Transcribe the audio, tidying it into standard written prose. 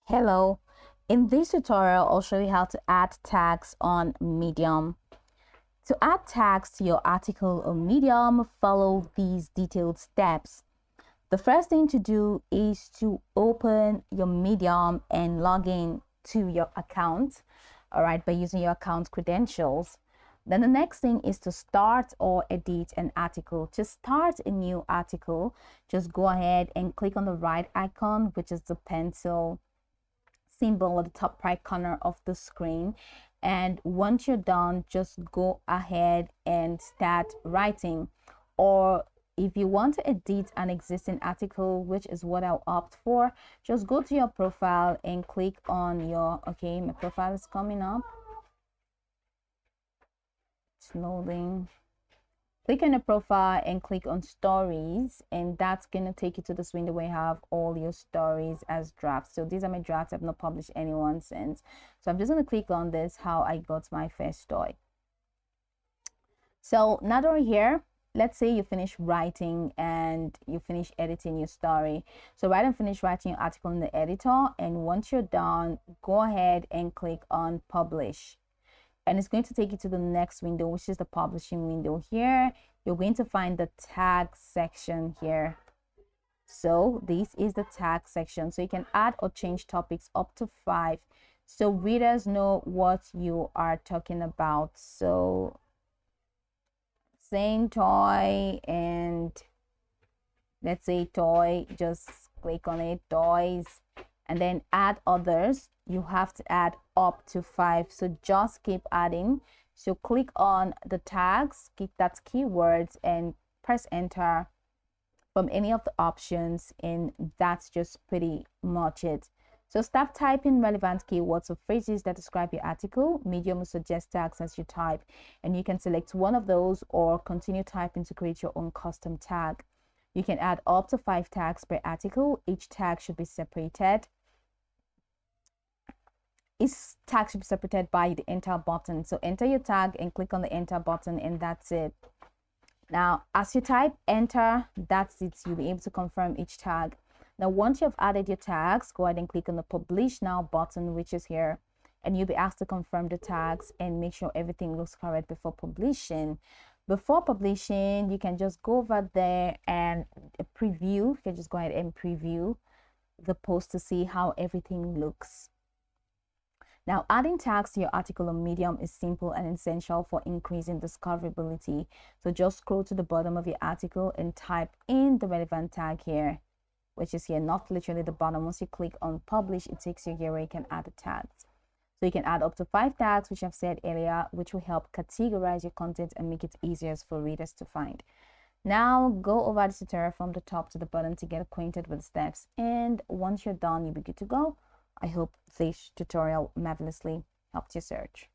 Hello, in this tutorial I'll show you how to add tags on Medium. To add tags to your article on Medium, follow these detailed steps. The first thing to do is to open your Medium and log in to your account, all right, by using your account credentials. Then the next thing is to start or edit an article. To start a new article, just go ahead and click on the right icon, which is the pencil symbol at the top right corner of the screen, and once you're done, just go ahead and start writing. Or if you want to edit an existing article, which is what I'll opt for, just go to your profile and click on your, okay, my profile is coming up, it's loading. Click on the profile and click on stories, and that's going to take you to this window where you have all your stories as drafts. So these are my drafts. I've not published any one since, so I'm just going to click on this, how I got my first story. So now that we're here, let's say you finish writing and you finish editing your story. So right and finish writing your article in the editor, and once you're done, go ahead and click on publish, and it's going to take you to the next window, which is the publishing window. Here you're going to find the tag section here. So this is the tag section, so you can add or change topics up to 5 so readers know what you are talking about. So saying toy, and let's say toy, just click on it, toys, and then add others. You have to add up to 5, so just keep adding. So click on the tags, keep that keywords, and press enter from any of the options, and that's just pretty much it. So start typing relevant keywords or phrases that describe your article. Medium will suggest tags as you type, and you can select one of those or continue typing to create your own custom tag. You can add up to 5 tags per article. Each tag should be separated. Each tag should be separated by the enter button. So enter your tag and click on the enter button, and that's it. Now, as you type enter, that's it. You'll be able to confirm each tag. Now, once you've added your tags, go ahead and click on the publish now button, which is here, and you'll be asked to confirm the tags and make sure everything looks correct before publishing. Before publishing, you can just go over there and preview. You can just go ahead and preview the post to see how everything looks. Now, adding tags to your article on Medium is simple and essential for increasing discoverability. So just scroll to the bottom of your article and type in the relevant tag here, which is here, not literally the bottom. Once you click on publish, it takes you here where you can add the tags. So you can add up to 5 tags, which I've said earlier, which will help categorize your content and make it easier for readers to find. Now go over the tutorial from the top to the bottom to get acquainted with the steps, and once you're done, you'll be good to go. I hope this tutorial marvelously helped your search.